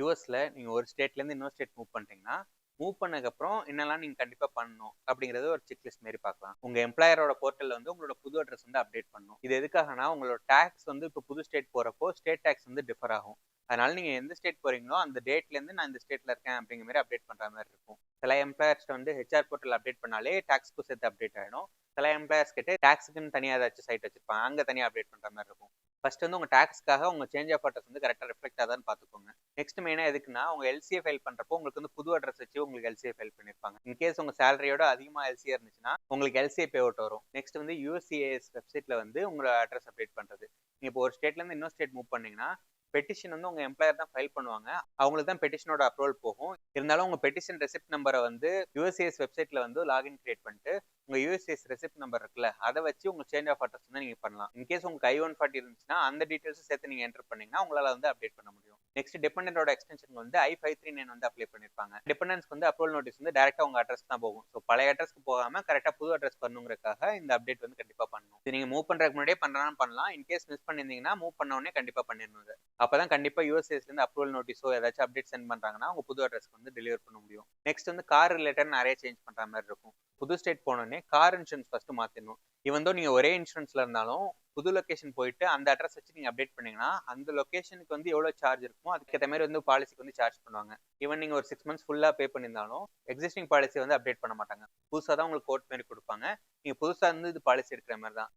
யூஎஸ்ல நீங்க ஒரு ஸ்டேட்ல இருந்து இன்னொரு ஸ்டேட் மூவ் பண்றீங்கன்னா, மூவ் பண்ணதுக்கப்புறம் என்னெல்லாம் நீங்க கண்டிப்பா பண்ணணும் அப்படிங்கறது ஒரு செக்லிஸ்ட் மாரி பார்க்கலாம். உங்க எம்ப்ளாயரோட போர்ட்டல்ல வந்து உங்களோட புது அட்ரஸ் வந்து அப்டேட் பண்ணணும். இது எதுக்காகனா உங்களோட டாக்ஸ் வந்து இப்போ புது ஸ்டேட் போறப்போ ஸ்டேட் டாக்ஸ் வந்து டிஃபர் ஆகும். அதனால நீங்க எந்த ஸ்டேட் போறீங்களோ அந்த டேட்ல இருந்து நான் இந்த ஸ்டேட்ல இருக்கேன் அப்படிங்கிற மாதிரி அப்டேட் பண்ற மாதிரி இருக்கும். சில எம்ப்ளாயர்ஸ் வந்து ஹெச்ஆர் போர்ட்டல் அப்டேட் பண்ணாலே டாக்ஸ்க்கு சேர்த்து அப்டேட் ஆயிடும். சில எம்ப்ளாயர்ஸ் கிட்ட டாக்ஸுக்குன்னு தனியா ஏதாச்சும் சைட் வச்சிருப்பாங்க, அங்க தனியா அப்டேட் பண்ற மாதிரி இருக்கும். ஃபர்ஸ்ட் வந்து உங்க டாக்ஸ்க்காக உங்க சேஞ்ச் ஆஃப் அட்ரஸ் வந்து கரெக்டா ரிஃப்ளெக்ட் ஆகுதான்னு பாத்துக்கோங்க. நெக்ஸ்ட் மெயினா எதுக்குன்னா உங்க எல்சிஏ ஃபைல் பண்றப்போ உங்களுக்கு வந்து புது அட்ரஸ் வச்சு உங்களுக்கு எல்சிஏ ஃபைல் பண்ணிருப்பாங்க. இன்கேஸ் உங்க சேலரியோட அதிகமா எல்சிஏ இருந்துச்சுன்னா உங்களுக்கு எல்சிஏ பே அவுட் வரும். நெக்ஸ்ட் வந்து யூஎஸ்சிஏஎஸ் வெப்சைட்ல வந்து உங்களோட அட்ரஸ் அப்டேட் பண்றது. நீங்க இப்போ ஒரு ஸ்டேட்ல இருந்து இன்னொரு ஸ்டேட் மூவ் பண்ணீங்கன்னா பெட்டிஷன் வந்து உங்க எம்ப்ளாயர் தான் ஃபைல் பண்ணுவாங்க. அவங்களுக்கு தான் பெட்டிஷனோட அப்ரூவல் போகும். இருந்தாலும் உங்க பெட்டிஷன் ரெசிப்ட் நம்பரை வந்து யூஎஸ்சிஎஸ் வெப்சைட்ல வந்து லாகின் கிரியேட் பண்ணிட்டு உங்க யூஎஸ்சிஎஸ் ரெசிப்ட் நம்பர் இருக்குல்ல அதை வச்சு உங்க சேஞ்ச் ஆஃப் அட்ரஸ் வந்து நீங்க பண்ணலாம். இன்கேஸ் உங்களுக்கு I-140 இருந்துச்சுன்னா அந்த டீடைல்ஸ் சேர்த்து நீங்க என்டர் பண்ணீங்கன்னா உங்களால வந்து அப்டேட் பண்ண முடியும். நெக்ஸ்ட் டிபெண்டன்டோட எக்ஸ்டென்ஷன் வந்து I-539 வந்து அப்ளை பண்ணிருப்பாங்க. டிபெண்டன்ஸ்க்கு வந்து அப்ரூவல் நோட்டீஸ் வந்து டைரக்டா உங்க அட்ரஸ் தான் போகும். ஸோ பழைய அட்ரஸ்க்கு போகாம கரெக்டா புது அட்ரஸ் பண்ணுங்கிறதுக்காக இந்த அப்டேட் வந்து கண்டிப்பா பண்ணணும். இது நீங்க மூவ் பண்றதுக்கு முன்னாடியே பண்றாலும் பண்ணலாம். இன்கேஸ் மிஸ் பண்ணிருந்தீங்கன்னா மூவ் பண்ண உடனே கண்டிப்பா பண்ணிடணும். அப்பதான் கண்டிப்பா யூஎஸ்ஏஸ்ல இருந்து அப்ரூவல் நோட்டீஸோ ஏதாச்சும் அப்டேட் சென்ட் பண்றாங்கன்னா உங்க புது அட்ரஸ்க்கு வந்து டெலிவர் பண்ண முடியும். நெக்ஸ்ட் வந்து கார் ரிலேட்டட் நிறைய சேஞ்ச் பண்ற மாதிரி இருக்கும். புது ஸ்டேட் போனோடனே கார் இன்சூரன்ஸ் ஃபர்ஸ்ட் மாத்திடணும். இவன் நீங்க ஒரே இன்சூரன்ஸ்ல இருந்தாலும் புது லொகேஷன் போயிட்டு அந்த அட்ரஸ் வச்சு நீங்க அப்டேட் பண்ணீங்கன்னா அந்த லொகேஷனுக்கு வந்து எவ்வளவு சார்ஜ் இருக்குமோ அதுக்கேற்ற மாதிரி வந்து பாலிசிக்கு வந்து சார்ஜ் பண்ணுவாங்க. ஈவன் நீங்க ஒரு 6 months ஃபுல்லா பே பண்ணியிருந்தாலும் எக்ஸிஸ்டிங் பாலிசி வந்து அப்டேட் பண்ண மாட்டாங்க. புதுசா தான் உங்களுக்கு கோட் மாதிரி கொடுப்பாங்க. நீங்க புதுசா இருந்து இது பாலிசி எடுக்கிற மாதிரி தான்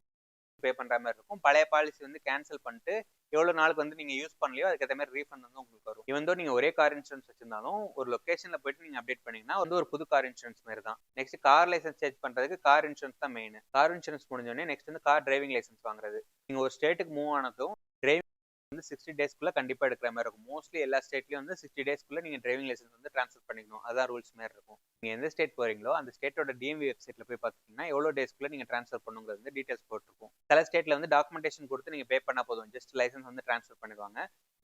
பே பண்ற மாதிரி இருக்கும். பழைய பாலிசி வந்து கேன்சல் பண்ணிட்டு எவ்வளவு நாளுக்கு வந்து நீங்க யூஸ் பண்ணலையோ அதுக்கேற்ற மாதிரி ரீஃபண்ட் வந்து உங்களுக்கு வரும். இவன் நீங்க ஒரே கார் இன்சூரன்ஸ் வச்சிருந்தாலும் ஒரு லொகேஷன்ல போயிட்டு நீங்க அப்டேட் பண்ணீங்கன்னா வந்து ஒரு புது கார் இன்சூரன்ஸ் மாதிரி தான். நெக்ஸ்ட் கார் லைசன்ஸ் சேஞ்ச் பண்றதுக்கு கார் இன்சூரன்ஸ் தான் மெயின். கார் இன்சூரன்ஸ் முடிஞ்சோடனே நெக்ஸ்ட் வந்து கார் டிரைவிங் லைசன்ஸ் வாங்குறது. நீங்க ஒரு ஸ்டேட்டுக்கு மூவ் ஆனதும் டிரைவிங் வந்து 60 டேஸ்க்குள்ள கண்டிப்பா எடுக்கிற மாதிரி இருக்கும். மோஸ்ட்லி எல்லா ஸ்டேட்லயும் வந்து 60 டேஸ்க்குள்ள நீங்க டிரைவிங் லைசன்ஸ் வந்து ட்ரான்ஸ்ஃபர் பண்ணிக்கணும். அதான் ரூல்ஸ் மாதிரி இருக்கும். நீங்க எந்த ஸ்டேட் போறீங்களோ அந்த ஸ்டேட்டோட டிஎம்வி வெப்சைட்ல போய் பாத்தீங்கன்னா எவ்வளவு டேஸ்க்குள்ள நீங்க ட்ரான்ஸ்ஃபர் பண்ணுங்கிறது வந்து டீடைல்ஸ் போட்டிருக்கும். சில ஸ்டேட்ல வந்து டாக்குமெண்டேஷன் கொடுத்து நீங்க பே பண்ணா போதும், ஜஸ்ட் லைசன்ஸ் வந்து ட்ரான்ஸ்ஃபர் பண்ணிடுவாங்க.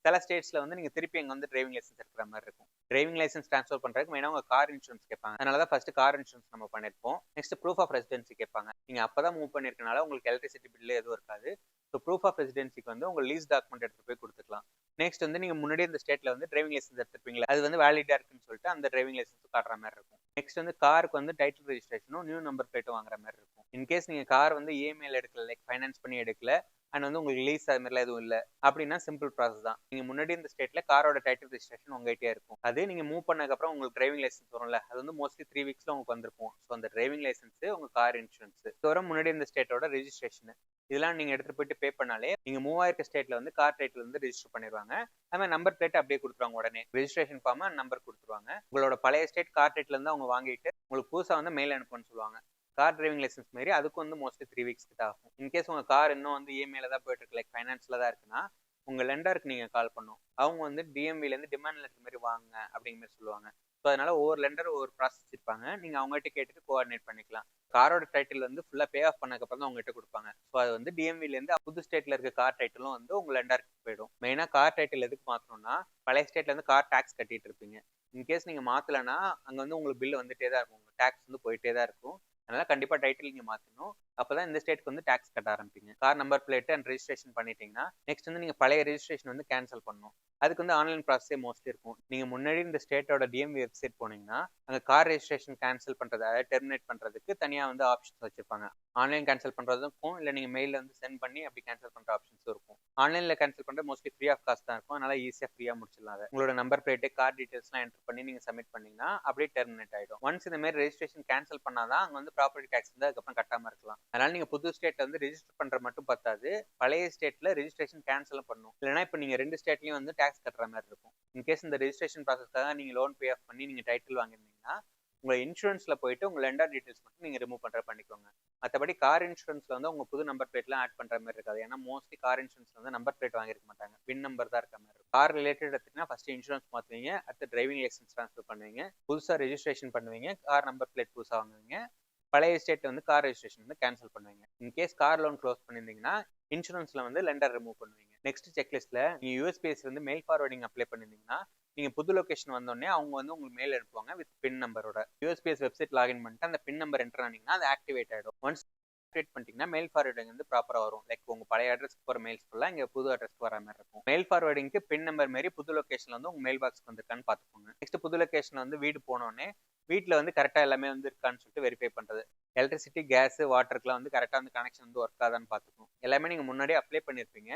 சில ஸ்டேட்ஸ்ல வந்து நீங்க திருப்பி அங்க வந்து டிரைவிங் லைசன்ஸ் எடுக்கிற மாதிரி இருக்கும். டிரைவிங் லைசன்ஸ் ட்ரான்ஸ்ஃபர் பண்றதுக்கு மெயினா உங்க கார் இன்சூரன்ஸ் கேட்பாங்க. அதனாலதான் ஃபர்ஸ்ட் கார் இன்சூரன்ஸ் நம்ம பண்ணிருப்போம். நெக்ஸ்ட் ப்ரூஃப் ஆஃப் ரெசிடென்சி கேட்பாங்க. நீங்க அப்பதான் மூவ் பண்ணிருக்கனால உங்களுக்கு எலக்ட்ரிசிட்டி பில் எதுவும் இருக்காது. ஸோ ப்ரூஃப் ஆஃப் ரெசிடென்சிக்கு வந்து உங்க லீஸ் டாக்குமெண்ட் எடுத்து போய் கொடுத்துக்கலாம். நெக்ஸ்ட் வந்து நீங்க முன்னாடியே இந்த ஸ்டேட்ல வந்து டிரைவிங் லைசன்ஸ் எடுத்துருப்பீங்களா, அது வந்து வேலிடா இருக்குன்னு சொல்லிட்டு அந்த டிரைவிங் லைசன்ஸ் காட்டுற மாதிரி இருக்கும். நெக்ஸ்ட் வந்து காருக்கு வந்து டைட்டில் ரெஜிஸ்ட்ரேஷனும் நியூ நம்பர் பிளேட்டும் வாங்குற மாதிரி இருக்கும். இன்கேஸ் நீங்க கார் வந்து இஎம்ஐல எடுக்கல, லைக் ஃபைனான்ஸ் பண்ணி எடுக்கல அண்ட் வந்து உங்களுக்கு லீஸ் அது மாதிரிலாம் எதுவும் இல்லை அப்படின்னா சிம்பிள் ப்ராசஸ் தான். நீங்க முன்னாடி இந்த ஸ்டேட்ல காரோட டைட்டில் ரெஜிஸ்ட்ரேஷன் உங்ககிட்டே இருக்கும். அது நீங்க மூவ் பண்ணதுக்கப்புறம் உங்களுக்கு டிரைவிங் லைசன்ஸ் வரும்ல, அது வந்து மோஸ்ட்லி 3 weeksல உங்களுக்கு வந்திருக்கும். ஸோ அந்த டிரைவிங் லைசன்ஸ் உங்க கார் இன்சூரன்ஸ் தவிர முன்னாடி இந்த ஸ்டேட்டோட ரெஜிஸ்ட்ரேஷன் இதெல்லாம் நீங்க எடுத்துட்டு போயிட்டு பே பண்ணாலே நீங்க மூவ் ஆயிருக்க ஸ்டேட்ல வந்து கார் டைட்டில் வந்து ரெஜிஸ்டர் பண்ணிடுவாங்க. அது மாதிரி நம்பர் பிளேட் அப்படியே கொடுத்துருவாங்க. உடனே ரெஜிஸ்ட்ரேஷன் ஃபார்ம் நம்பர் கொடுத்துருவாங்க. உங்களோட பழைய ஸ்டேட் கார் டைட்டில் இருந்து அவங்க வாங்கிட்டு உங்களுக்கு புதுசா வந்து மெயில் அனுப்புன்னு சொல்லுவாங்க. கார் டிரைவிங் லைசன்ஸ் மாரி அதுக்கு வந்து மோஸ்ட்லி 3 weeks கிட்ட ஆகும். இன்கேஸ் உங்க கார் இன்னும் வந்து இஎம்ஐல தான் போயிட்டு இருக்கு, லைக் ஃபைனான்ஸ்ல தான் இருக்குன்னா உங்க லெண்டருக்கு நீங்க கால் பண்ணும். அவங்க வந்து டிஎம்வில இருந்து டிமாண்ட் லெட்டர் மாதிரி வாங்க அப்படிங்கிற மாதிரி சொல்லுவாங்க. ஸோ அதனால ஒவ்வொரு லெண்டர் ஒவ்வொரு ப்ராசஸ் இருப்பாங்க. நீங்க அவங்ககிட்ட கேட்டுட்டு கோஆர்டினேட் பண்ணிக்கலாம். காரோட டைட்டில் வந்து ஃபுல்லா பே ஆஃப் பண்ணதுக்கப்புறம் தான் உங்ககிட்ட கொடுப்பாங்க. ஸோ அது வந்து டிஎம்வில இருந்து புது ஸ்டேட்ல இருக்க கார் டைட்டிலும் வந்து உங்க லெண்டருக்கு போயிடும். மெயினா கார் டைட்டில் எதுக்கு மாத்தணும்னா பழைய ஸ்டேட்ல இருந்து கார் டாக்ஸ் கட்டிட்டு இருப்பீங்க. இன்கேஸ் நீங்க மாத்தலன்னா அங்க வந்து உங்களுக்கு பில் வந்துட்டே தான் இருக்கும், டாக்ஸ் வந்து போயிட்டே தான் இருக்கும். அதனால கண்டிப்பா டைட்டில் நீங்க மாத்தணும். அப்பதான் இந்த ஸ்டேட்க்கு வந்து டாக்ஸ் கட்ட ஆரம்பிப்பீங்க. Car number plate and registration பண்ணிட்டீங்கன்னா நெக்ஸ்ட் வந்து நீங்க பழைய ரெஜிஸ்ட்ரேஷன் வந்து கேன்சல் பண்ணணும். அதுக்கு வந்து ஆன்லைன் ப்ராசஸே மோஸ்ட்லி இருக்கும். நீங்க முன்னாடி இந்த ஸ்டேட்டோட டிஎம்வி வெப்சைட் போனீங்கன்னா அங்க கார் ரெஜிஸ்ட்ரேஷன் கேன்சல் பண்றது, அதாவது டெர்மினேட் பண்றதுக்கு தனியா வந்து ஆப்ஷன்ஸ் வச்சிருப்பாங்க. ஆன்லைன் கேன்சல் பண்றதுக்கும் இல்ல நீங்க மெயில வந்து சென்ட் பண்ணி அப்படி கேன்சல் பண்ற ஆப்ஷன்ஸும் இருக்கும். ஆன்லைன்ல கேன்சல் பண்றது மோஸ்ட்லி ஃப்ரீ ஆஃப் காஸ்ட் தான் இருக்கும். அதனால ஈஸியா ஃப்ரீயா முடிச்சிடலாம். உங்களோட நம்பர் பிளேட் கார் டீடைல்ஸ்லாம் என்டர் பண்ணி நீங்க சப்மிட் பண்ணீங்கன்னா அப்படியே டெர்மினேட் ஆயிடும். ஒன்ஸ் இந்த மாதிரி ரெஜிஸ்ட்ரேஷன் கேன்சல் பண்ணாதான் அங்க வந்து ப்ராப்பர்ட்டி டாக்ஸ் வந்து அதுக்கப்புறம் கட்டாம இருக்கலாம். அதனால நீங்க புது ஸ்டேட்ல வந்து ரெஜிஸ்டர் பண்ற மட்டும் பத்தாது, பழைய ஸ்டேட்ல ரெஜிஸ்ட்ரேஷன் கேன்சல் பண்ணும். இல்லைன்னா இப்ப நீங்க 2 ஸ்டேட்லயும் வந்து டாக்ஸ் கட்டுற மாதிரி இருக்கும். இன்கேஸ் இந்த ரெஜிஸ்ட்ரேஷன் ப்ராசஸ்க்காக நீங்க லோன் பே ஆஃப் பண்ணி நீங்க டைட்டில் வாங்கிருந்தீங்கன்னா உங்க இன்சூரன்ஸ்ல போயிட்டு உங்க லெண்டர் டீடைல்ஸ் மட்டும் நீங்க ரிமூவ் பண்ணிக்கோங்க. மற்றபடி கார் இன்சூரன்ஸ்ல வந்து உங்க புது நம்பர் பிளேட்லாம் ஆட் பண்ற மாதிரி இருக்காது. ஏன்னா மோஸ்ட்லி கார் இன்சூரன்ஸ்ல வந்து நம்பர் பிளேட் வாங்கிருக்க மாட்டாங்க, பின் நம்பர் தான் இருக்க மாதிரி இருக்கும். கார் ரிலேட்டட் எடுத்தீங்கன்னா ஃபர்ஸ்ட் இன்சூரன்ஸ் மாத்துவீங்க, அடுத்து டிரைவிங் லைசன்ஸ் ட்ரான்ஸ்ஃபர் பண்ணுவீங்க, புதுசா ரெஜிஸ்ட்ரேஷன் பண்ணுவீங்க, கார் நம்பர் பிளேட் புதுசா வாங்குவீங்க, பழைய ஸ்டேட் வந்து கார் ரெஜிஸ்ட்ரேஷன் வந்து கேன்சல் பண்ணுவீங்க. இன்கேஸ் கார் லோன் க்ளோஸ் பண்ணியிருந்தீங்கன்னா இன்சூரன்ஸ்ல வந்து லெண்டர் ரிமூவ் பண்ணுவீங்க. நெக்ஸ்ட் செக்லிஸ்ட்ல நீங்க யூஎஸ்பிஎஸ் வந்து மெயில் ஃபார்வர்டிங் அப்ளை பண்ணிருந்தீங்கன்னா நீங்க புது லொகேஷன் வந்தோடனே அவங்க வந்து உங்களுக்கு மெயில் அனுப்புவாங்க வித் பின் நம்பரோட. யூஎஸ்பிஎஸ் வெப்சைட் லாகின் பண்ணிட்டு அந்த பின் நம்பர் என்டர் ஆனீங்கன்னா அது ஆக்டிவேட் ஆயிடும். ஒன்ஸ் ஆக்டிவேட் பண்ணிட்டீங்கன்னா மெயில் ஃபார்வர்டிங் வந்து ப்ராப்பராக வரும். லைக் உங்கள் பழைய அட்ரஸ்க்கு போகிற மெயில்ஸ் ஃபுல்லாக இங்கே புது அட்ரஸ்க்கு வர மாதிரி இருக்கும். மெயில் ஃபார்வர்டிங்க்கு பின் நம்பர் மாரி புது லொக்கேஷனில் வந்து உங்கள் மெயில் பாக்ஸ்க்கு வந்திருக்கான்னு பார்த்துக்கோங்க. நெக்ஸ்ட் புது லொக்கேஷனில் வந்து வீடு போனோடனே வீட்டில் வந்து கரெக்டாக எல்லாமே வந்து இருக்கான்னு சொல்லிட்டு வெரிஃபை பண்ணுறது. எலக்ட்ரிசிட்டி, கேஸு, வாட்டருக்குலாம் வந்து கரெக்டாக வந்து கனெக்ஷன் வந்து ஒர்க் ஆகுதான்னு பார்த்துக்கணும். எல்லாமே நீங்கள் முன்னாடியே அப்ளை பண்ணியிருப்பீங்க.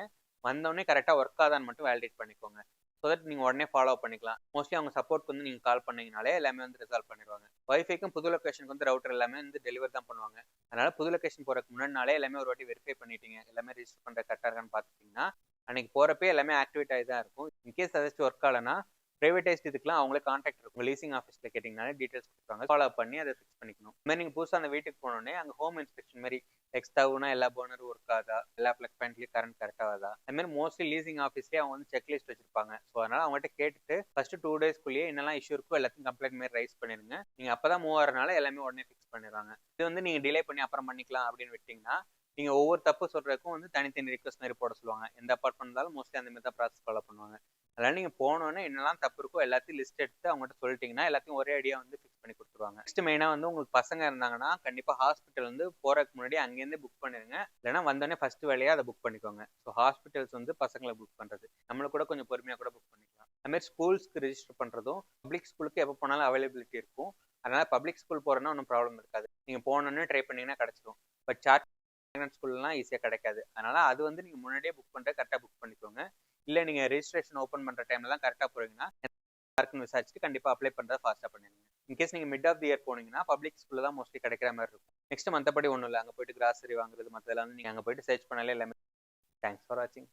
வந்தோடனே கரெக்டாக ஒர்க் ஆகுதான்னு மட்டும் வேலிடேட் பண்ணிக்கோங்க. ஸோ தட் நீங்கள் உடனே ஃபாலோ பண்ணிக்கலாம். மோஸ்ட்லி அவங்க சப்போர்ட்க்கு வந்து நீங்கள் கால் பண்ணீங்கனாலே எல்லாமே வந்து ரிசால்வ் பண்ணிடுவாங்க. வைஃபைக்கும் புது லொக்கேஷனுக்கு வந்து ரவுட்டர் எல்லாமே வந்து டெலிவர் தான் பண்ணுவாங்க. அதனால புது லொக்கேஷன் போகிறதுக்கு முன்னாடினாலே எல்லாமே ஒரு வாட்டி வெரிஃபை பண்ணிட்டீங்க, எல்லாமே ரிஜிஸ்டர் பண்ணுற கரெக்டாக இருக்கான்னு பார்த்துட்டிங்கன்னா அன்னைக்கு போகிறப்பே எல்லாமே ஆக்டிவேட் ஆகி தான் இருக்கும். இன்கேஸ் ஏதாச்சும் ஒர்க் ஆகலைன்னா ப்ரைவேடைஸ்ட் இதுக்குலாம் அவங்களே கான்டாக்ட் இருக்கும். லீசிங் ஆஃபீஸில் கேட்டிங்கனாலே டீட்டெயில்ஸ் கொடுப்பாங்க. ஃபாலோ பண்ணி அதை ஃபிக்ஸ் பண்ணிக்கணும். இந்த மாதிரி நீங்கள் புதுசாக அந்த வீட்டுக்கு போனோடனே அங்கே ஹோம் இன்ஸ்பெக்ஷன் மாதிரி ஸ்டவ்னா எல்லா பர்னரும் ஒர்க் ஆகுதா, எல்லா ப்ளக் பாயிண்ட்லேயும் கரண்ட் கரெக்டாக ஆகுதா, அது மாதிரி மோஸ்ட்லி லீசிங் ஆஃபீஸ்லேயே அவங்க வந்து செக்லிஸ்ட் வச்சிருப்பாங்க. ஸோ அதனால் அவங்ககிட்ட கேட்டுட்டு ஃபர்ஸ்ட் 2 டேஸ்க்குள்ளேயே என்னெல்லாம் இஷ்யூ இருக்கோ எல்லாத்தையும் கம்ப்ளைண்ட் மாதிரி ரைஸ் பண்ணிடுங்க. நீங்கள் அப்போ தான் மூவ் ஆகிறனால எல்லாமே உடனே ஃபிக்ஸ் பண்ணிடுவாங்க. இது வந்து நீங்கள் டிலே பண்ணி அப்புறம் பண்ணிக்கலாம் அப்படின்னு விட்டிங்கன்னா நீங்கள் ஒவ்வொரு தப்பு சொல்கிறதுக்கும் வந்து தனித்தனி ரிக்வஸ்ட் மாதிரி போட சொல்லுவாங்க. எந்த அப்பார்ட்மெண்ட் இருந்தாலும் மோஸ்ட்லி அந்த மாதிரி தான் ப்ராசஸ் ஃபாலோ பண்ணுவாங்க. அதனால நீங்கள் போனோன்னே என்னெல்லாம் தப்பு இருக்கோ எல்லாத்தையும் லிஸ்ட் எடுத்து அவங்ககிட்ட சொல்லிட்டீங்கன்னா எல்லாத்தையும் ஒரே ஐடியா வந்து ஃபிக்ஸ் பண்ணி கொடுத்துருவாங்க. நெக்ஸ்ட் மெயினாக வந்து உங்களுக்கு பசங்க இருந்தாங்கன்னா கண்டிப்பாக ஹாஸ்பிட்டல் வந்து போகிறதுக்கு முன்னாடி அங்கேருந்து புக் பண்ணிடுங்க. இல்லைனா வந்தோடனே ஃபர்ஸ்ட் வேலையாக அதை புக் பண்ணிக்கோங்க. ஸோ ஹாஸ்பிட்டல்ஸ் வந்து பசங்களை புக் பண்ணுறது நம்மளுக்கு கூட கொஞ்சம் பொறுமையாக கூட புக் பண்ணிக்கலாம். அதுமாதிரி ஸ்கூல்ஸ்க்கு ரெஜிஸ்டர் பண்ணுறதும் பப்ளிக் ஸ்கூலுக்கு எப்போ போனாலும் அவைலபிலிட்டி இருக்கும். அதனால் பப்ளிக் ஸ்கூல் போகிறதுனா ஒன்றும் ப்ராப்ளம் இருக்காது. நீங்கள் போனோன்னே ட்ரை பண்ணிங்கன்னா கிடச்சிடும். பட் சார்ட் ஸ்கூல்லாம் ஈஸியாக கிடைக்காது. அதனால அது வந்து நீங்கள் முன்னாடியே புக் பண்ணுற கரெக்டாக புக் பண்ணிக்கோங்க. இல்லை நீங்கள் ரெஜிஸ்ட்ரேஷன் ஓப்பன் பண்ணுற டைம்லாம் கரெக்டாக போகிறீங்கன்னா யாருக்குன்னு விசாரிச்சுட்டு கண்டிப்பாக அப்ளை பண்ணுறதை ஃபாஸ்ட்டாக பண்ணிடுங்க. இன்கேஸ் நீங்கள் மிட் ஆஃப் தி இயர் போனீங்கன்னா பப்ளிக் ஸ்கூலில் தான் மோஸ்ட்லி கிடைக்கிற மாதிரி இருக்கும். நெக்ஸ்ட் மற்றபடி ஒன்றும் இல்லை, அங்கே போயிட்டு கிராசரி வாங்குறது மற்றதெல்லாம் வந்து நீங்கள் அங்கே போயிட்டு சர்ச் பண்ணாலே எல்லாமே. தேங்க்ஸ் ஃபார் வாட்சிங்.